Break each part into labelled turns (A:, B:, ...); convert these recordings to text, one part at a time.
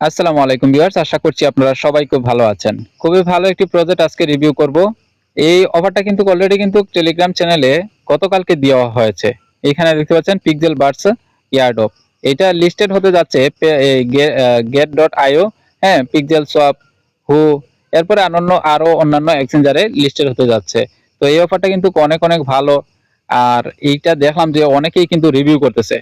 A: আসসালামু আলাইকুম ভিউয়ার্স, আশা করছি আপনারা সবাই খুব ভালো আছেন। খুবই ভালো একটি প্রজেক্ট আজকে রিভিউ করব। এই অফারটা কিন্তু অলরেডি কিন্তু টেলিগ্রাম চ্যানেলে গতকালকে দেওয়া হয়েছে। এখানে দেখতে পাচ্ছেন পিক্সেল বাডস ইয়ারডপ। এটা লিস্টেড হতে যাচ্ছে get.io, হ্যাঁ, পিক্সেল সোয়াপ, হু, এরপরে অন্যান্য এক্সচেঞ্জারে লিস্টেড হতে যাচ্ছে। তো এই অফারটা কিন্তু অনেক অনেক ভালো। আর এইটা দেখলাম যে অনেকেই কিন্তু রিভিউ করতেছে।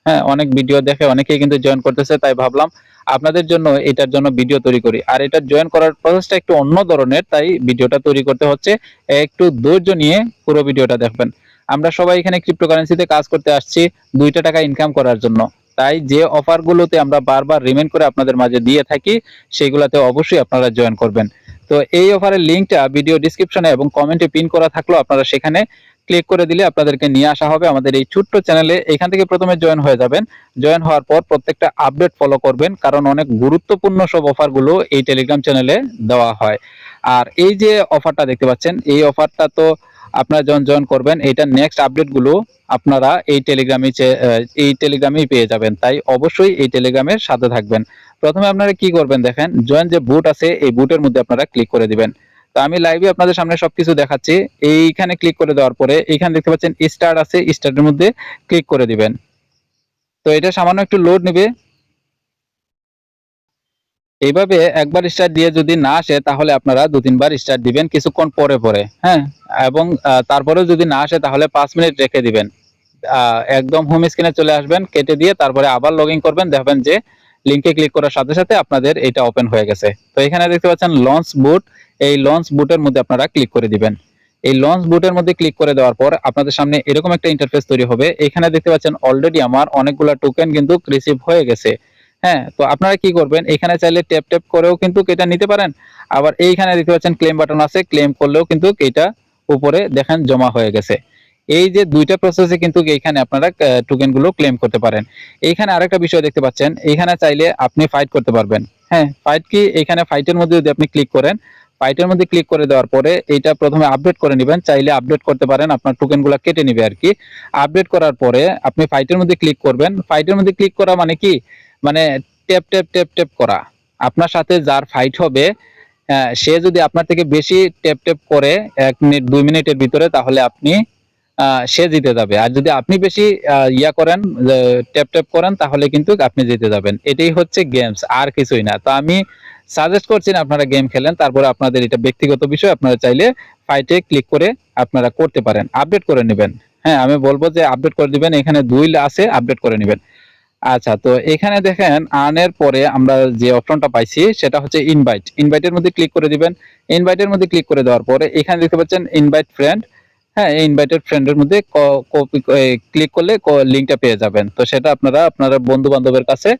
A: হ্যাঁ, অনেক ভিডিও দেখে অনেকেই কিন্তু জয়েন করতেছে, তাই ভাবলাম আপনাদের জন্য এটার জন্য ভিডিও তৈরি করি। আর এটা জয়েন করার প্রসেসটা একটু অন্য ধরনের, তাই ভিডিওটা তৈরি করতে হচ্ছে। একটু ধৈর্য নিয়ে পুরো ভিডিওটা দেখবেন। আমরা সবাই এখানে ক্রিপ্টোকারেন্সিতে কাজ করতে আসছি 2টা টাকা ইনকাম করার জন্য। তাই যে অফারগুলোতে আমরা বারবার রিমাইন্ড করে আপনাদের মাঝে দিয়ে থাকি, সেগুলোতে অবশ্যই আপনারা জয়েন করবেন। তো এই অফারের লিঙ্কটা ভিডিও ডেসক্রিপশনে এবং কমেন্টে পিন করা থাকলো, আপনারা সেখানে ক্লিক করে দিলে আপনাদেরকে নিয়ে আসা হবে আমাদের এই ছোট্ট চ্যানেলে। এখান থেকে প্রথমে জয়েন হয়ে যাবেন। জয়েন হওয়ার পর প্রত্যেকটা আপডেট ফলো করবেন, কারণ অনেক গুরুত্বপূর্ণ সব অফারগুলো এই টেলিগ্রাম চ্যানেলে দেওয়া হয়। আর এই যে অফারটা দেখতে পাচ্ছেন, এই অফারটা তো আপনারা যখন জয়েন করবেন, এটা নেক্সট আপডেটগুলো আপনারা এই টেলিগ্রামেই পেয়ে যাবেন। তাই অবশ্যই এই টেলিগ্রামের সাথে থাকবেন। প্রথমে আপনারা কি করবেন দেখেন, জয়েন যে বুট আছে এই বুটের মধ্যে আপনারা ক্লিক করে দিবেন। তো আমি লাইভে আপনাদের সামনে সবকিছু দেখাচ্ছি। এইখানে ক্লিক করে দেওয়ার পরে এইখানে দেখতে পাচ্ছেন স্টার্ট আছে, স্টার্টের মধ্যে ক্লিক করে দিবেন। তো এটা সামান্য একটু লোড নেবে। এইভাবে একবার স্টার্ট দিয়ে যদি না আসে, তাহলে আপনারা 2-3 বার স্টার্ট দিবেন কিছুক্ষণ পরে পরে, হ্যাঁ। এবং তারপরেও যদি না আসে, তাহলে 5 মিনিট রেখে দিবেন। একদম হোম স্ক্রিনে চলে আসবেন, কেটে দিয়ে তারপরে আবার লগ ইন করবেন। দেখবেন যে লিঙ্কে ক্লিক করার সাথে সাথে আপনাদের এটা ওপেন হয়ে গেছে। তো এখানে দেখতে পাচ্ছেন লঞ্চ বুট। এই লঞ্চ বুটের মধ্যে আপনারা ক্লিক করে দিবেন। এই লঞ্চ বুটের মধ্যে ক্লিক করে দেওয়ার পর আপনাদের সামনে এরকম একটা ইন্টারফেস তৈরি হবে। এখানে দেখতে পাচ্ছেন অলরেডি আমার অনেকগুলা টোকেন কিন্তু রিসিভ হয়ে গেছে। হ্যাঁ, তো আপনারা কি করবেন, এখানে চাইলে ট্যাপ ট্যাপ করেও কিন্তু এটা নিতে পারেন। আবার এইখানে দেখতে পাচ্ছেন ক্লেম বাটন আছে, ক্লেম করলেও কিন্তু এটা উপরে দেখেন জমা হয়ে গেছে। এই যে 2টা প্রসেসে কিন্তু এইখানে আপনারা টোকেন গুলো ক্লেম করতে পারেন। এইখানে আরেকটা বিষয় দেখতে পাচ্ছেন, এইখানে চাইলে আপনি ফাইট করতে পারবেন। হ্যাঁ, ফাইট কি, এখানে ফাইটের মধ্যে যদি আপনি ক্লিক করেন, ফাইটের মধ্যে ক্লিক করে দেওয়ার পরে এইটা প্রথমে আপডেট করে নেবেন। চাইলে আপডেট করতে পারেন, আপনার টোকেনগুলো কেটে নিবে আর কি। আপডেট করার পরে আপনি ফাইটের মধ্যে ক্লিক করবেন। ফাইটের মধ্যে ক্লিক করা মানে কি, মানে ট্যাপ ট্যাপ ট্যাপ ট্যাপ করা। আপনার সাথে যার ফাইট হবে, সে যদি আপনার থেকে বেশি ট্যাপ ট্যাপ করে 1 মিনিট 2 মিনিটের ভিতরে, তাহলে আপনি সে জিতে যাবে। আর যদি আপনি বেশি ইয়া করেন, ট্যাপ ট্যাপ করেন, তাহলে কিন্তু আপনি জিতে যাবেন। এটাই হচ্ছে গেমস, আর কিছুই না। তো আমি সাজেস্ট করছি না আপনারা গেম খেলেন, তারপরে আপনাদের এটা ব্যক্তিগত বিষয়। আপনারা চাইলে ফাইটে ক্লিক করে আপনারা করতে পারেন, আপডেট করে নেবেন। হ্যাঁ, আমি বলবো যে আপডেট করে দিবেন। এখানে 2 আছে, আপডেট করে নেবেন। আচ্ছা, তো এখানে দেখেন আর্নের পরে আমরা যে অপশনটা পাইছি সেটা হচ্ছে ইনভাইট। ইনভাইটের মধ্যে ক্লিক করে দিবেন। ইনভাইটের মধ্যে ক্লিক করে দেওয়ার পরে এখানে দেখতে পাচ্ছেন ইনভাইট ফ্রেন্ড। হ্যাঁ, এই ইনভাইটেড ফ্রেন্ডের মধ্যে কপি ক্লিক করলে লিংকটা পেয়ে যাবেন। তো সেটা আপনারা আপনার বন্ধু-বান্ধবের কাছে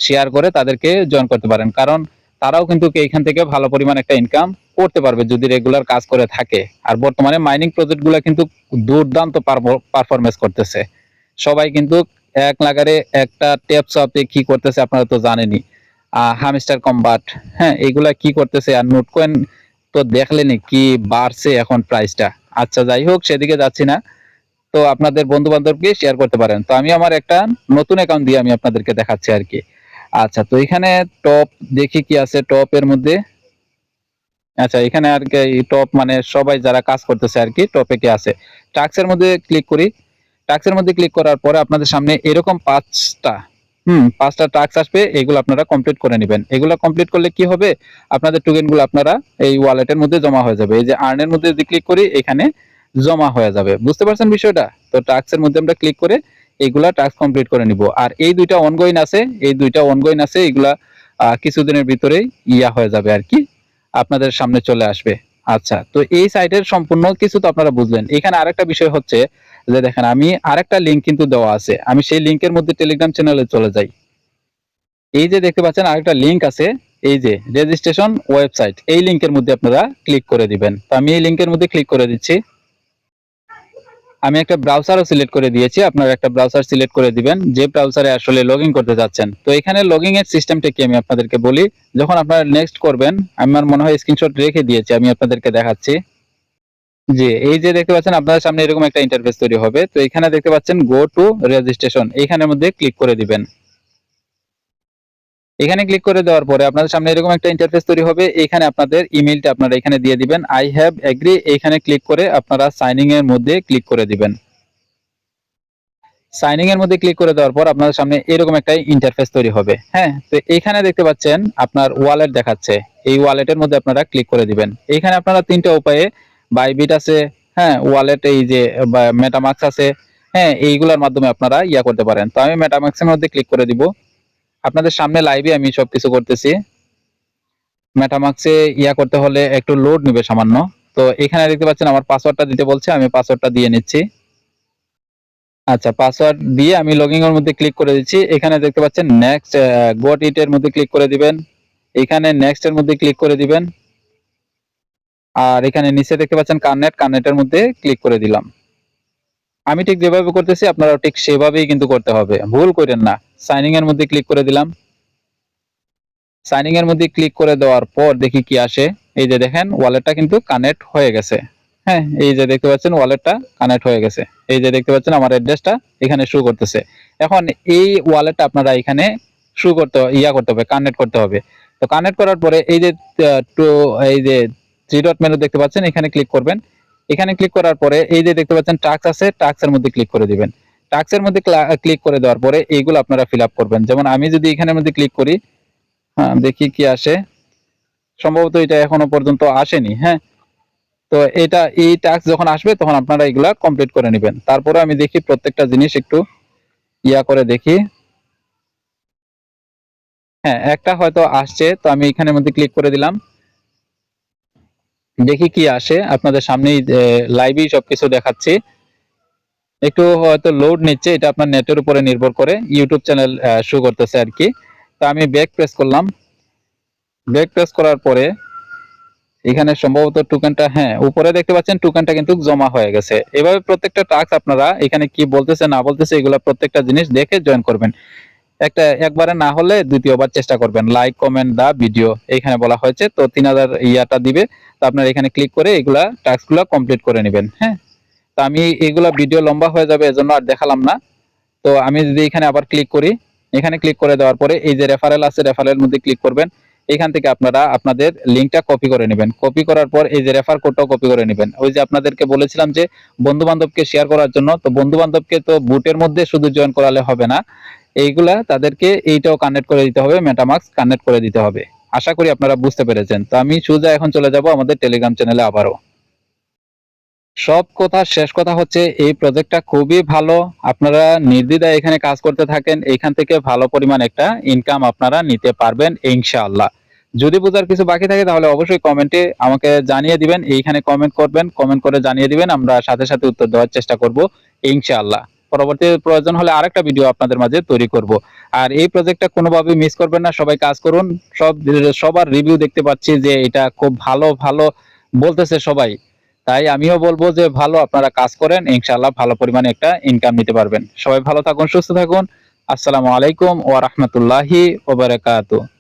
A: শেয়ার করে তাদেরকে জয়েন করতে পারেন। কারণ তারাও কিন্তু এইখান থেকে ভালো পরিমাণ একটা ইনকাম করতে পারবে যদি রেগুলার কাজ করে থাকে। আর বর্তমানে মাইনিং প্রজেক্টগুলো কিন্তু দুর্দান্ত পারফরম্যান্স করতেছে। সবাই কিন্তু এক লাগারে একটা ট্যাপ শপে কি করতেছে আপনারা তো জানেনই। হামস্টার কম্বাট, হ্যাঁ, এগুলা কি করতেছে। আর নোটকয়েন তো দেখলেনই কি বাড়ছে এখন প্রাইসটা। আচ্ছা, যাই হোক, সেদিকে যাচ্ছি না। তো আপনাদের বন্ধু বান্ধবকে শেয়ার করতে পারেন। তো আমি আমার একটা নতুন অ্যাকাউন্ট দিয়ে আমি আপনাদেরকে দেখাচ্ছি আর কি। আচ্ছা, তো এখানে টপ দেখি কি আছে টপ এর মধ্যে। আচ্ছা, এখানে আর কি টপ মানে সবাই যারা কাজ করতেছে আর কি, টপে কি আছে। টাস্কের মধ্যে ক্লিক করি। টাস্কের মধ্যে ক্লিক করার পরে আপনাদের সামনে এরকম 5টা 5টা টাস্ক আসবে। এগুলো আপনারা কমপ্লিট করে নেবেন। এগুলো কমপ্লিট করলে কি হবে, আপনাদের টোকেনগুলো আপনারা এই ওয়ালেটের মধ্যে জমা হয়ে যাবে। এই যে আর্নের মধ্যে যদি ক্লিক করি, এখানে জমা হয়ে যাবে। বুঝতে পারছেন বিষয়টা? তো টাস্কের মধ্যে আমরা ক্লিক করে এগুলা টাস্ক কমপ্লিট করে নিব। আর এই 2টা অনগোইং আছে, এই 2টা অনগোইং আছে। এগুলা কিছুদিনের ভিতরেই ইয়া হয়ে যাবে আর কি, আপনাদের সামনে চলে আসবে। আচ্ছা, তো এই সাইটের সম্পূর্ণ কিছু তো আপনারা বুঝলেন। এখানে আরেকটা বিষয় হচ্ছে যে দেখেন আমি আরেকটা লিংক কিন্তু দেওয়া আছে। আমি সেই লিংকের মধ্যে টেলিগ্রাম চ্যানেলে চলে যাই। এই যে দেখতে পাচ্ছেন আরেকটা লিংক আছে, এই যে রেজিস্ট্রেশন ওয়েবসাইট, এই লিংকের মধ্যে আপনারা ক্লিক করে দিবেন। তো আমি এই লিংকের মধ্যে ক্লিক করে দিচ্ছি। আমি একটা ব্রাউজারও সিলেক্ট করে দিয়েছি। আপনারা একটা ব্রাউজার সিলেক্ট করে দিবেন যে ব্রাউজারে আসলে লগইন করতে যাচ্ছেন। তো এখানে লগইন এর সিস্টেমটা কি আমি আপনাদেরকে বলি। যখন আপনারা নেক্সট করবেন, আমার মনে হয় স্ক্রিনশট রেখে দিয়েছি, আমি আপনাদেরকে দেখাচ্ছি। জি, এই যে দেখতে পাচ্ছেন আপনাদের সামনে এরকম একটা ইন্টারফেস তৈরি হবে। তো এখানে দেখতে পাচ্ছেন গো টু রেজিস্ট্রেশন, এইখানের মধ্যে ক্লিক করে দিবেন। এখানে ক্লিক করে দেওয়ার পরে আপনাদের সামনে এরকম একটা ইন্টারফেস তৈরি হবে। এখানে আপনাদের ইমেইলটা আপনারা এখানে দিয়ে দিবেন। আই হ্যাভ এগ্রি এখানে ক্লিক করে আপনারা সাইনিং এর মধ্যে ক্লিক করে দিবেন। সাইনিং এর মধ্যে ক্লিক করে দেওয়ার পর আপনাদের সামনে এরকম একটা ইন্টারফেস তৈরি হবে। হ্যাঁ, তো এখানে দেখতে পাচ্ছেন আপনার ওয়ালেট দেখাচ্ছে। এই ওয়ালেটের মধ্যে আপনারা ক্লিক করে দিবেন। এখানে আপনারা তিনটা উপায়ে বাইবিট আছে, হ্যাঁ, ওয়ালেট এই যে মেটামাক্স আছে, হ্যাঁ, এইগুলোর মাধ্যমে আপনারা করতে পারেন। তো আমি মেটামাক্সের মধ্যে ক্লিক করে দিব। আপনাদের সামনে লাইভে আমি সবকিছু করতেছি। মেটামাক্সে করতে হলে একটু লোড নেবে সামান্য। তো এখানে দেখতে পাচ্ছেন আমার পাসওয়ার্ডটা দিতে বলছে, আমি পাসওয়ার্ডটা দিয়ে নিচ্ছি। আচ্ছা, পাসওয়ার্ড দিয়ে আমি লগইন এর মধ্যে ক্লিক করে দিচ্ছি। এখানে দেখতে পাচ্ছেন নেক্সট গট ইট এর মধ্যে ক্লিক করে দিবেন। এখানে নেক্সট এর মধ্যে ক্লিক করে দিবেন। আর এখানে নিচে দেখতে পাচ্ছেন কানেক্ট এর মধ্যে ক্লিক করে দিলাম। আমি ঠিক যেভাবে করতেছি আপনারাও ঠিক সেভাবেই কিন্তু করতে হবে, ভুল করেন না। সাইনিং এর মধ্যে ক্লিক করে দিলাম। সাইনিং এর মধ্যে ক্লিক করে দেওয়ার পর দেখি কি আসে। এই যে দেখেন ওয়ালেটটা কিন্তু কানেক্ট হয়ে গেছে। হ্যাঁ, এই যে দেখতে পাচ্ছেন ওয়ালেটটা কানেক্ট হয়ে গেছে। এই যে দেখতে পাচ্ছেন আমার অ্যাড্রেসটা এখানে শো করতেছে। এখন এই ওয়ালেটটা আপনারা এখানে শো করতে করতে হবে, কানেক্ট করতে হবে। তো কানেক্ট করার পরে এই যে এই যে থ্রি ডট মেনু দেখতে পাচ্ছেন, এখানে ক্লিক করবেন। এখানে ক্লিক করার পরে এই যে দেখতে পাচ্ছেন টাস্ক আছে, টাস্কের মধ্যে ক্লিক করে দিবেন। টাস্কের মধ্যে ক্লিক করে দেওয়ার পরে এইগুলো আপনারা ফিল আপ করবেন। যেমন আমি যদি এখানের মধ্যে ক্লিক করি, হ্যাঁ, দেখি কি আসে। সম্ভবত এটা এখনো পর্যন্ত আসেনি। হ্যাঁ, তো এই টাস্ক যখন আসবে তখন আপনারা এগুলা কমপ্লিট করে নেবেন। তারপরে আমি দেখি প্রত্যেকটা জিনিস একটু করে দেখি। হ্যাঁ, একটা হয়তো আসছে, তো আমি এখানের মধ্যে ক্লিক করে দিলাম। দেখি কি আসে। আপনাদের সামনেই লাইভেই সবকিছু দেখাচ্ছি। একটু হয়তো লোড নিচ্ছে, এটা আপনার নেটের উপরে নির্ভর করে। ইউটিউব চ্যানেল শো করতেছে আর কি। তো আমি ব্যাক প্রেস করলাম। ব্যাক প্রেস করার পরে এখানে সম্ভবত টোকেনটা, হ্যাঁ, উপরে দেখতে পাচ্ছেন টোকেনটা কিন্তু জমা হয়ে গেছে। এভাবে প্রত্যেকটা টাস্ক আপনারা এখানে কি বলতেছে না বলতেছে এগুলা প্রত্যেকটা জিনিস দেখে জয়েন করবেন। একবারে না হলে দ্বিতীয়বার চেষ্টা করবেন। লাইক কমেন্ট দা ভিডিও এখানে বলা হয়েছে, তো 3000 দিবে। তো আপনারা এখানে ক্লিক করে এগুলা টাস্কগুলা কমপ্লিট করে নেবেন। হ্যাঁ, তো আমি এগুলা ভিডিও লম্বা হয়ে যাবে এজন্য আর দেখালাম না। তো আমি যদি এখানে আবার ক্লিক করি, এখানে ক্লিক করে দেওয়ার পরে এই যে রেফারেল আছে, রেফারেলের মধ্যে ক্লিক করবেন। এখান থেকে আপনারা আপনাদের লিঙ্কটা কপি করে নেবেন। কপি করার পর এই যে রেফার কোডটাও কপি করে নেবেন। ওই যে আপনাদেরকে বলেছিলাম যে বন্ধু বান্ধবকে শেয়ার করার জন্য, তো বন্ধু বান্ধবকে তো বুটের মধ্যে শুধু জয়েন করালে হবে না, এইগুলা তাদেরকে এইটাও কানেক্ট করে দিতে হবে, মেটামাস্ক কানেক্ট করে দিতে হবে। আশা করি আপনারা বুঝতে পেরেছেন। তো আমি সোজা এখন চলে যাব আমাদের টেলিগ্রাম চ্যানেলে আবারও। সব কথা শেষ কথা হচ্ছে এই প্রজেক্টটা খুবই ভালো। আপনারা নির্দ্বিধায় এখানে কাজ করতে থাকেন, এখান থেকে ভালো পরিমাণ একটা ইনকাম আপনারা নিতে পারবেন ইনশাআল্লাহ। যদি বোঝার কিছু বাকি থাকে তাহলে অবশ্যই কমেন্টে আমাকে জানিয়ে দিবেন। এইখানে কমেন্ট করবেন, কমেন্ট করে জানিয়ে দিবেন, আমরা সাথে সাথে উত্তর দেওয়ার চেষ্টা করব ইনশাআল্লাহ। পরবর্তী প্রয়োজন হলে আরেকটা ভিডিও আপনাদের মাঝে তৈরি করব। আর এই প্রজেক্টটা কোনোভাবে মিস করবেন না, সবাই কাজ করুন। সবার রিভিউ দেখতে পাচ্ছি যে এটা খুব ভালো ভালো বলতেছে সবাই। তাই আমিও বলবো যে ভালো আপনারা কাজ করেন, ইনশাআল্লাহ ভালো পরিমাণে একটা ইনকাম নিতে পারবেন। সবাই ভালো থাকুন, সুস্থ থাকুন। আসসালামু আলাইকুম ওয়া রাহমাতুল্লাহি ওয়া বারাকাতুহু।